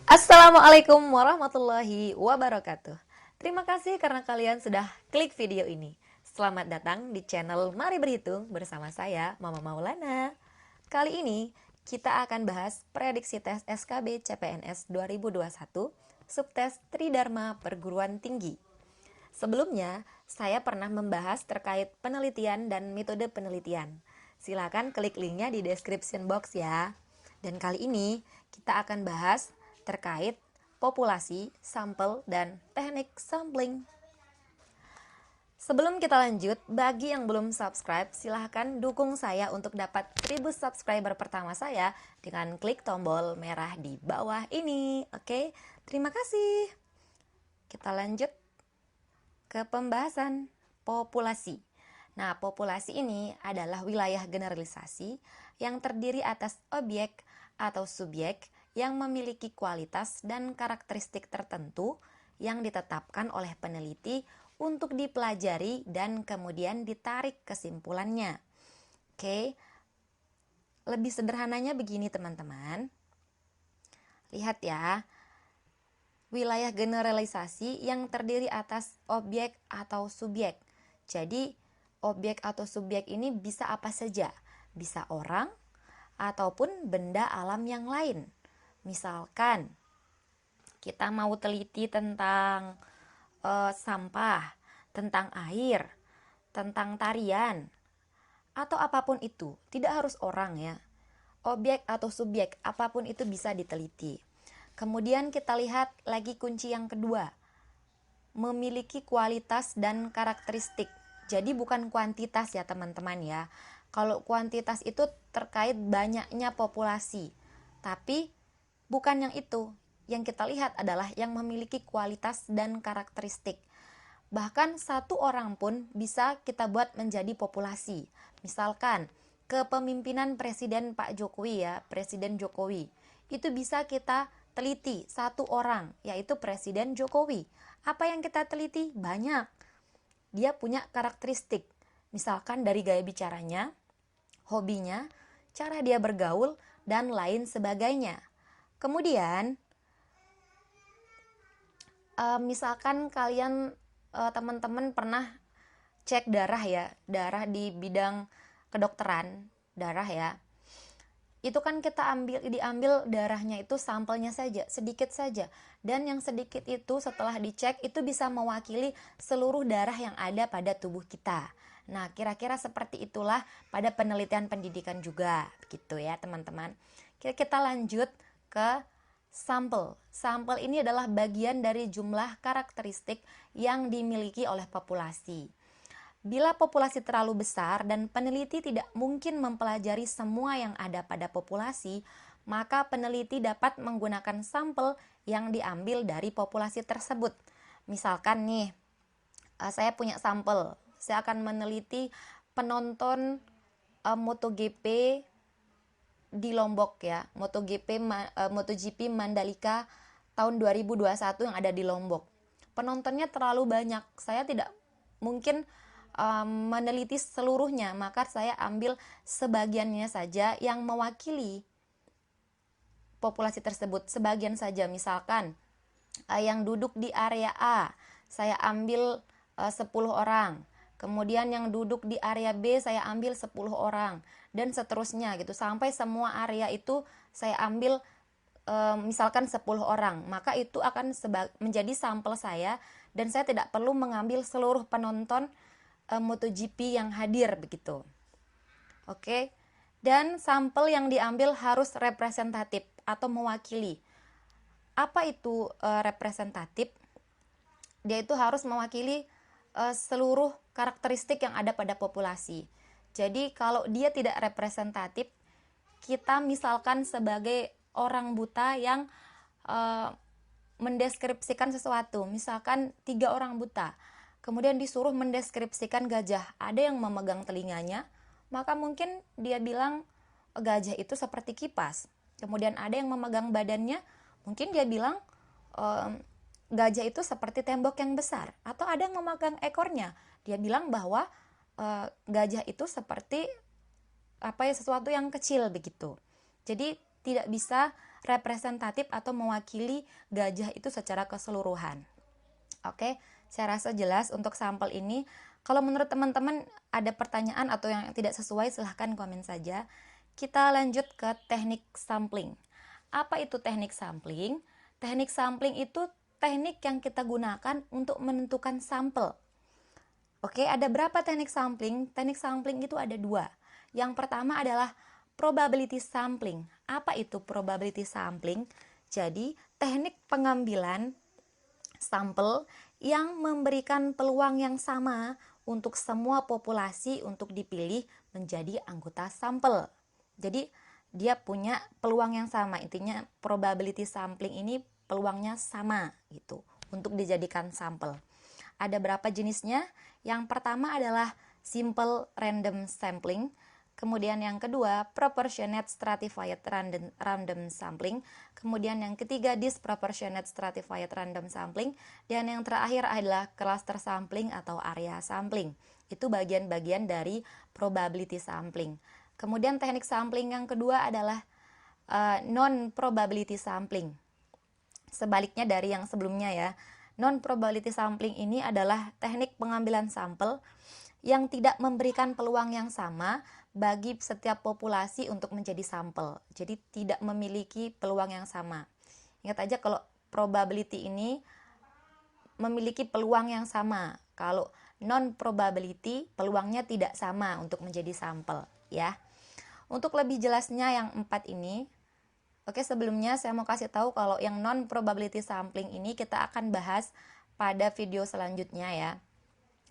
Assalamualaikum warahmatullahi wabarakatuh. Terima kasih karena kalian sudah klik video ini. Selamat datang di channel Mari Berhitung bersama saya, Mama Maulana. Kali ini kita akan bahas prediksi tes SKB CPNS 2021, subtes Tridharma Perguruan Tinggi. Sebelumnya, saya pernah membahas terkait penelitian dan metode penelitian. Silakan klik linknya di description box ya. Dan kali ini kita akan bahas terkait populasi, sampel, dan teknik sampling. Sebelum kita lanjut, bagi yang belum subscribe, silahkan dukung saya untuk dapat 1000 subscriber pertama saya dengan klik tombol merah di bawah ini. Oke, terima kasih. Kita lanjut ke pembahasan populasi. Nah, populasi ini adalah wilayah generalisasi yang terdiri atas objek atau subjek yang memiliki kualitas dan karakteristik tertentu yang ditetapkan oleh peneliti untuk dipelajari dan kemudian ditarik kesimpulannya. Oke, lebih sederhananya begini teman-teman. Lihat ya, wilayah generalisasi yang terdiri atas objek atau subjek. Jadi, objek atau subjek ini bisa apa saja, bisa orang ataupun benda alam yang lain. Misalkan kita mau teliti tentang sampah, tentang air, tentang tarian, atau apapun itu. Tidak harus orang ya. Objek atau subjek, apapun itu bisa diteliti. Kemudian kita lihat lagi kunci yang kedua, memiliki kualitas dan karakteristik. Jadi bukan kuantitas ya teman-teman ya. Kalau kuantitas itu terkait banyaknya populasi, tapi bukan yang itu. Yang kita lihat adalah yang memiliki kualitas dan karakteristik. Bahkan satu orang pun bisa kita buat menjadi populasi. Misalkan kepemimpinan Presiden Pak Jokowi ya, Presiden Jokowi. Itu bisa kita teliti satu orang, yaitu Presiden Jokowi. Apa yang kita teliti? Banyak. Dia punya karakteristik. Misalkan dari gaya bicaranya, hobinya, cara dia bergaul, dan lain sebagainya. Kemudian, misalkan kalian teman-teman pernah cek darah ya, darah di bidang kedokteran, darah ya. Itu kan kita diambil darahnya itu sampelnya saja, sedikit saja. Dan yang sedikit itu setelah dicek itu bisa mewakili seluruh darah yang ada pada tubuh kita. Nah, kira-kira seperti itulah pada penelitian pendidikan juga, gitu ya teman-teman. Kita lanjut ke sampel. Sampel ini adalah bagian dari jumlah karakteristik yang dimiliki oleh populasi. Bila populasi terlalu besar dan peneliti tidak mungkin mempelajari semua yang ada pada populasi, maka peneliti dapat menggunakan sampel yang diambil dari populasi tersebut. Misalkan nih, saya punya sampel. Saya akan meneliti penonton MotoGP di Lombok ya, MotoGP Mandalika tahun 2021 yang ada di Lombok. Penontonnya terlalu banyak, saya tidak mungkin meneliti seluruhnya, maka saya ambil sebagiannya saja yang mewakili populasi tersebut, sebagian saja. Misalkan yang duduk di area A, saya ambil 10 orang. Kemudian yang duduk di area B saya ambil 10 orang dan seterusnya gitu sampai semua area itu saya ambil misalkan 10 orang. Maka itu akan menjadi sampel saya dan saya tidak perlu mengambil seluruh penonton MotoGP yang hadir begitu. Oke. Dan sampel yang diambil harus representatif atau mewakili. Apa itu representatif? Dia itu harus mewakili seluruh karakteristik yang ada pada populasi. Jadi kalau dia tidak representatif, kita misalkan sebagai orang buta yang mendeskripsikan sesuatu, misalkan 3 orang buta, kemudian disuruh mendeskripsikan gajah, ada yang memegang telinganya, maka mungkin dia bilang gajah itu seperti kipas. Kemudian ada yang memegang badannya, mungkin dia bilang gajah itu seperti tembok yang besar. Atau ada yang memegang ekornya, dia bilang bahwa gajah itu seperti sesuatu yang kecil begitu. Jadi tidak bisa representatif atau mewakili gajah itu secara keseluruhan. Oke, saya rasa jelas untuk sampel ini. Kalau menurut teman-teman ada pertanyaan atau yang tidak sesuai, silahkan komen saja. Kita lanjut ke teknik sampling. Apa itu teknik sampling? Teknik sampling itu teknik yang kita gunakan untuk menentukan sampel. Oke, ada berapa teknik sampling? Teknik sampling itu ada 2. Yang pertama adalah probability sampling. Apa itu probability sampling? Jadi, teknik pengambilan sampel yang memberikan peluang yang sama untuk semua populasi untuk dipilih menjadi anggota sampel. Jadi dia punya peluang yang sama. Intinya probability sampling ini peluangnya sama gitu untuk dijadikan sampel. Ada berapa jenisnya? Yang pertama adalah simple random sampling. Kemudian yang kedua, proportionate stratified random sampling. Kemudian yang ketiga, disproportionate stratified random sampling. Dan yang terakhir adalah cluster sampling atau area sampling. Itu bagian-bagian dari probability sampling. Kemudian teknik sampling yang kedua adalah non-probability sampling. Sebaliknya dari yang sebelumnya ya. Non-probability sampling ini adalah teknik pengambilan sampel yang tidak memberikan peluang yang sama bagi setiap populasi untuk menjadi sampel. Jadi tidak memiliki peluang yang sama. Ingat aja kalau probability ini memiliki peluang yang sama. Kalau non-probability peluangnya tidak sama untuk menjadi sampel ya. Untuk lebih jelasnya yang 4 ini, oke, sebelumnya saya mau kasih tahu kalau yang non-probability sampling ini kita akan bahas pada video selanjutnya ya.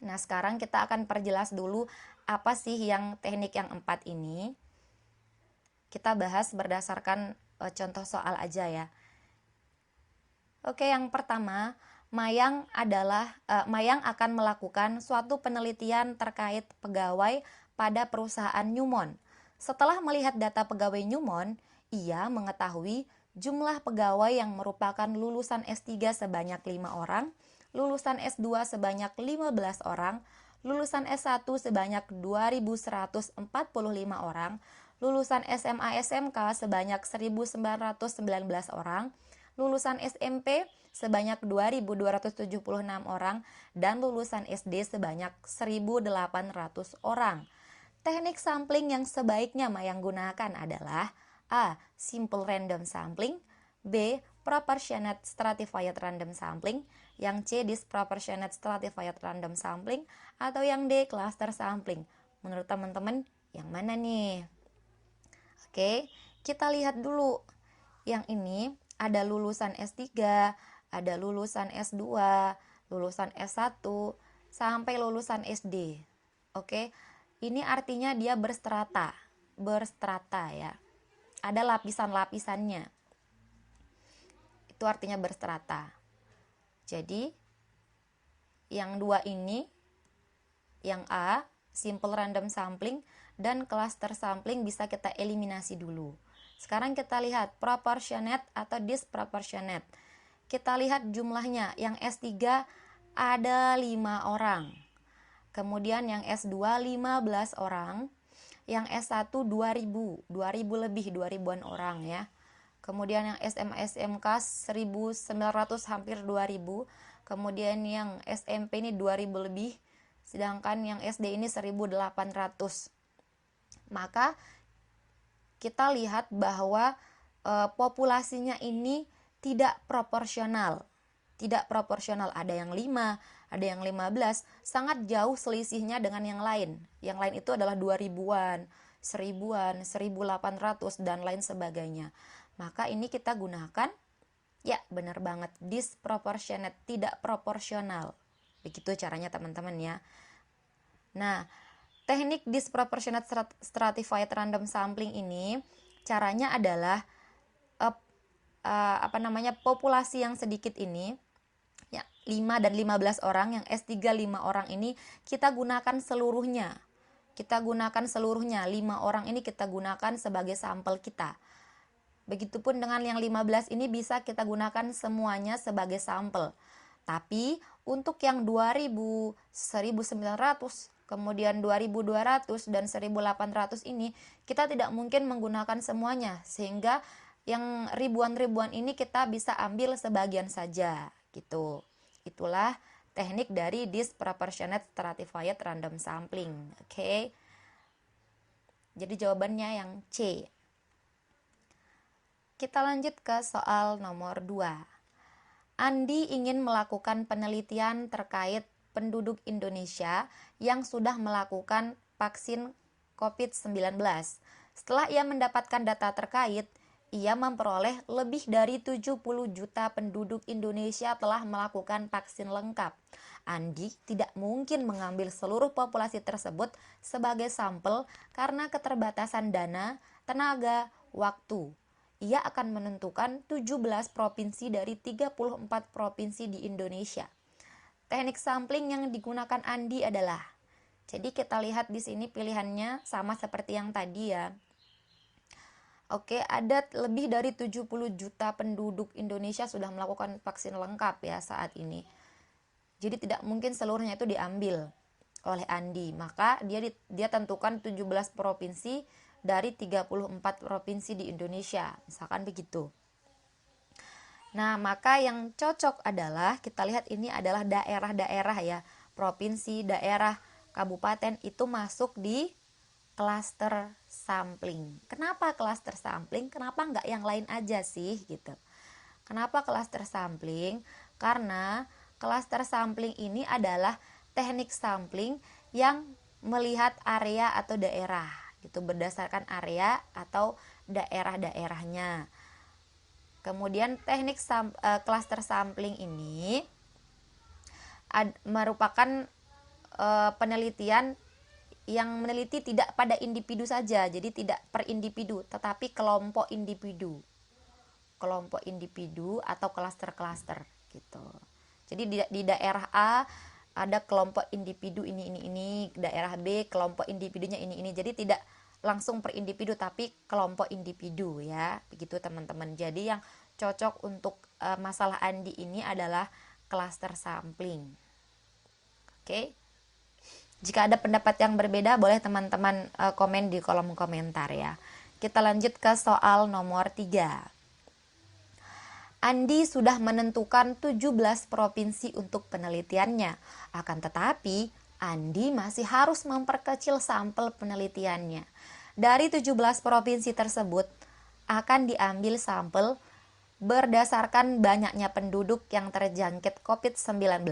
Nah, sekarang kita akan perjelas dulu apa sih yang teknik yang 4 ini. Kita bahas berdasarkan contoh soal aja ya. Oke, yang pertama, Mayang akan melakukan suatu penelitian terkait pegawai pada perusahaan Newmont. Setelah melihat data pegawai Newmont, ia mengetahui jumlah pegawai yang merupakan lulusan S3 sebanyak 5 orang, lulusan S2 sebanyak 15 orang, lulusan S1 sebanyak 2.145 orang, lulusan SMA SMK sebanyak 1.919 orang, lulusan SMP sebanyak 2.276 orang, dan lulusan SD sebanyak 1.800 orang. Teknik sampling yang sebaiknya Mayang gunakan adalah A. Simple random sampling, B. Proportionate stratified random sampling, yang C. Disproportionate stratified random sampling, atau yang D. Cluster sampling. Menurut teman-teman yang mana nih? Oke, kita lihat dulu. Yang ini ada lulusan S3, ada lulusan S2, lulusan S1, sampai lulusan SD. Oke, ini artinya dia berstrata ya. Ada lapisan-lapisannya. Itu artinya berstrata. Jadi, yang 2 ini, yang A, simple random sampling, dan cluster sampling bisa kita eliminasi dulu. Sekarang kita lihat proportionate atau disproportionate. Kita lihat jumlahnya. Yang S3 ada 5 orang. Kemudian yang S2 15 orang. Yang S1 2000 lebih, 2000-an orang ya. Kemudian yang SMA SMK 1900 hampir 2000. Kemudian yang SMP ini 2000 lebih. Sedangkan yang SD ini 1800. Maka kita lihat bahwa populasinya ini tidak proporsional. Tidak proporsional, ada yang 5, ada yang 15, sangat jauh selisihnya dengan yang lain. Yang lain itu adalah 2000-an, 1000-an, 1800 dan lain sebagainya. Maka ini kita gunakan, ya benar banget, disproportionate, tidak proporsional. Begitu caranya teman-teman ya. Nah, teknik disproportionate stratified random sampling ini caranya adalah populasi yang sedikit ini ya 5 dan 15 orang, yang S3 5 orang ini kita gunakan seluruhnya. 5 orang ini kita gunakan sebagai sampel kita. Begitupun dengan yang 15 ini bisa kita gunakan semuanya sebagai sampel. Tapi untuk yang 2000, 1900, kemudian 2200 dan 1800 ini kita tidak mungkin menggunakan semuanya, sehingga yang ribuan-ribuan ini kita bisa ambil sebagian saja gitu. Itulah teknik dari disproportionate stratified random sampling. Oke. Jadi jawabannya yang C. Kita lanjut ke soal nomor 2. Andi ingin melakukan penelitian terkait penduduk Indonesia yang sudah melakukan vaksin COVID-19. Setelah ia mendapatkan data terkait, ia memperoleh lebih dari 70 juta penduduk Indonesia telah melakukan vaksin lengkap. Andi tidak mungkin mengambil seluruh populasi tersebut sebagai sampel karena keterbatasan dana, tenaga, waktu. Ia akan menentukan 17 provinsi dari 34 provinsi di Indonesia. Teknik sampling yang digunakan Andi adalah, jadi kita lihat di sini pilihannya sama seperti yang tadi ya. Oke, ada lebih dari 70 juta penduduk Indonesia sudah melakukan vaksin lengkap ya saat ini. Jadi tidak mungkin seluruhnya itu diambil oleh Andi. Maka dia tentukan 17 provinsi dari 34 provinsi di Indonesia. Misalkan begitu. Nah, maka yang cocok adalah kita lihat ini adalah daerah-daerah ya. Provinsi, daerah, kabupaten itu masuk di cluster sampling. Kenapa cluster sampling? Kenapa nggak yang lain aja sih gitu? Kenapa cluster sampling? Karena cluster sampling ini adalah teknik sampling yang melihat area atau daerah gitu, berdasarkan area atau daerah-daerahnya. Kemudian teknik cluster sampling ini merupakan penelitian yang meneliti tidak pada individu saja, jadi tidak per individu, tetapi kelompok individu atau klaster-klaster gitu. Jadi di daerah A ada kelompok individu ini, daerah B kelompok individunya ini. Jadi tidak langsung per individu tapi kelompok individu ya, begitu teman-teman. Jadi yang cocok untuk masalah Andi ini adalah cluster sampling. Oke. Jika ada pendapat yang berbeda, boleh teman-teman komen di kolom komentar ya. Kita lanjut ke soal nomor 3. Andi sudah menentukan 17 provinsi untuk penelitiannya. Akan tetapi, Andi masih harus memperkecil sampel penelitiannya. Dari 17 provinsi tersebut, akan diambil sampel berdasarkan banyaknya penduduk yang terjangkit COVID-19,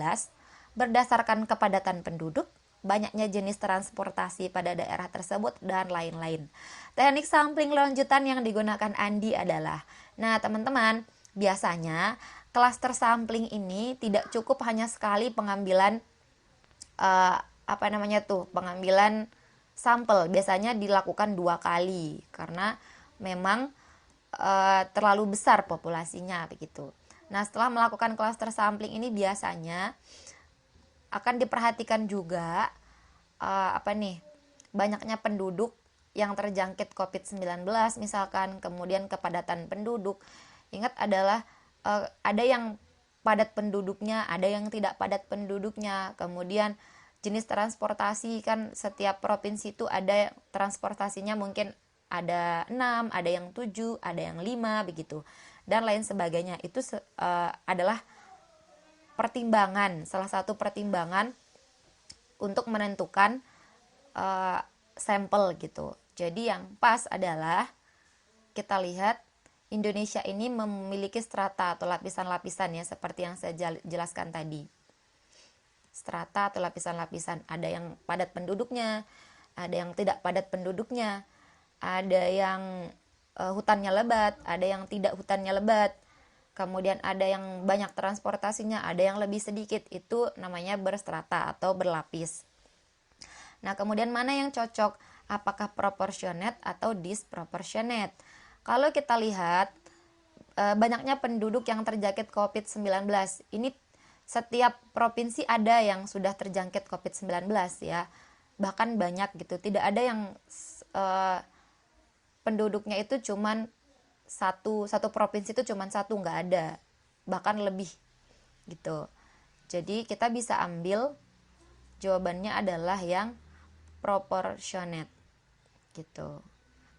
berdasarkan kepadatan penduduk, banyaknya jenis transportasi pada daerah tersebut, dan lain-lain. Teknik sampling lanjutan yang digunakan Andi adalah, nah teman-teman, biasanya cluster sampling ini tidak cukup hanya sekali pengambilan pengambilan sampel. Biasanya dilakukan 2 kali karena memang terlalu besar populasinya begitu. Nah, setelah melakukan cluster sampling ini biasanya akan diperhatikan juga banyaknya penduduk yang terjangkit COVID-19 misalkan, kemudian kepadatan penduduk. Ingat adalah ada yang padat penduduknya, ada yang tidak padat penduduknya. Kemudian jenis transportasi, kan setiap provinsi itu ada transportasinya, mungkin ada 6, ada yang 7, ada yang 5 begitu. Dan lain sebagainya. Itu adalah pertimbangan, salah satu pertimbangan untuk menentukan sampel gitu. Jadi yang pas adalah kita lihat Indonesia ini memiliki strata atau lapisan-lapisan ya, seperti yang saya jelaskan tadi. Strata atau lapisan-lapisan, ada yang padat penduduknya, ada yang tidak padat penduduknya, ada yang hutannya lebat, ada yang tidak hutannya lebat. Kemudian ada yang banyak transportasinya, ada yang lebih sedikit. Itu namanya berstrata atau berlapis. Nah, kemudian mana yang cocok? Apakah proportionate atau disproportionate? Kalau kita lihat banyaknya penduduk yang terjangkit COVID-19, ini setiap provinsi ada yang sudah terjangkit COVID-19 ya. Bahkan banyak gitu. Tidak ada yang penduduknya itu cuman satu provinsi itu cuman satu, nggak ada, bahkan lebih gitu. Jadi kita bisa ambil jawabannya adalah yang proportionate gitu,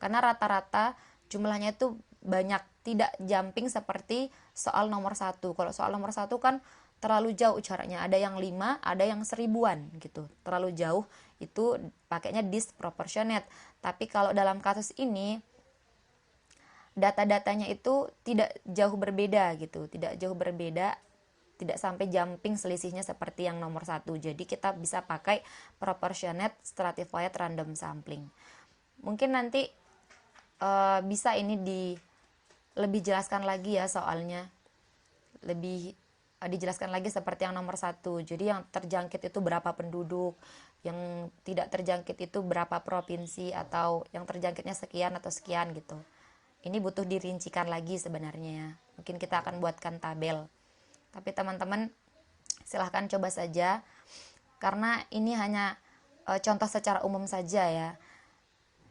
karena rata-rata jumlahnya itu banyak, tidak jumping seperti soal nomor 1. Kalau soal nomor 1 kan terlalu jauh jaraknya, ada yang 5, ada yang 1000-an gitu, terlalu jauh, itu pakainya disproportionate. Tapi kalau dalam kasus ini data-datanya itu tidak jauh berbeda gitu, tidak jauh berbeda, tidak sampai jumping selisihnya seperti yang nomor 1. Jadi kita bisa pakai proportionate stratified random sampling. Mungkin nanti bisa ini lebih jelaskan lagi ya soalnya, lebih dijelaskan lagi seperti yang nomor 1. Jadi yang terjangkit itu berapa penduduk, yang tidak terjangkit itu berapa provinsi, atau yang terjangkitnya sekian atau sekian gitu. Ini butuh dirincikan lagi sebenarnya ya. Mungkin kita akan buatkan tabel. Tapi teman-teman silahkan coba saja, karena ini hanya contoh secara umum saja ya.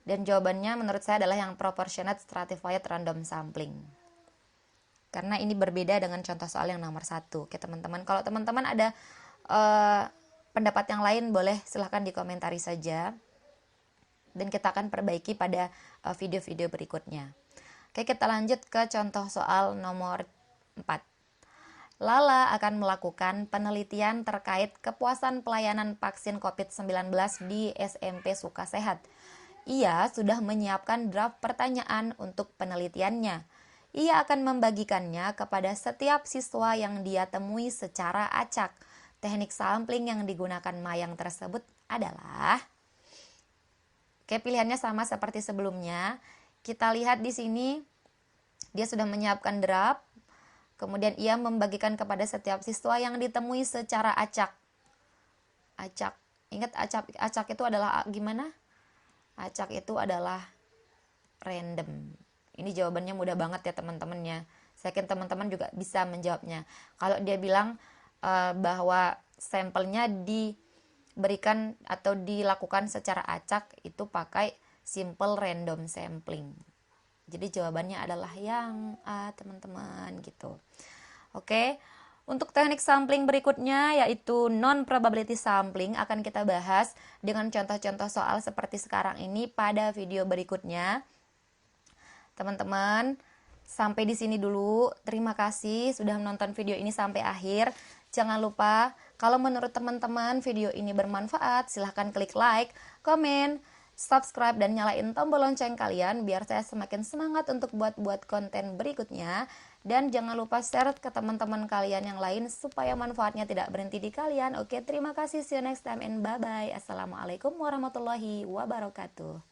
Dan jawabannya menurut saya adalah yang proportionate stratified random sampling. Karena ini berbeda dengan contoh soal yang nomor 1. Oke teman-teman, kalau teman-teman ada pendapat yang lain boleh silahkan dikomentari saja. Dan kita akan perbaiki pada video-video berikutnya. Oke, kita lanjut ke contoh soal nomor 4. Lala akan melakukan penelitian terkait kepuasan pelayanan vaksin COVID-19 di SMP Sukasehat. Ia sudah menyiapkan draft pertanyaan untuk penelitiannya. Ia akan membagikannya kepada setiap siswa yang dia temui secara acak. Teknik sampling yang digunakan Mayang tersebut adalah... Oke, pilihannya sama seperti sebelumnya. Kita lihat di sini, dia sudah menyiapkan draft. Kemudian ia membagikan kepada setiap siswa yang ditemui secara acak. Acak. Ingat acak itu adalah gimana? Acak itu adalah random. Ini jawabannya mudah banget ya teman-teman ya. Saya yakin teman-teman juga bisa menjawabnya. Kalau dia bilang bahwa sampelnya diberikan atau dilakukan secara acak, itu pakai simple random sampling. Jadi jawabannya adalah yang A teman-teman gitu. Oke. Untuk teknik sampling berikutnya yaitu non-probability sampling akan kita bahas dengan contoh-contoh soal seperti sekarang ini pada video berikutnya. Teman-teman, sampai di sini dulu. Terima kasih sudah menonton video ini sampai akhir. Jangan lupa, kalau menurut teman-teman video ini bermanfaat, silahkan klik like, komen, subscribe, dan nyalain tombol lonceng kalian biar saya semakin semangat untuk buat konten berikutnya. Dan jangan lupa share ke teman-teman kalian yang lain supaya manfaatnya tidak berhenti di kalian. Oke, terima kasih. See you next time and bye-bye. Assalamualaikum warahmatullahi wabarakatuh.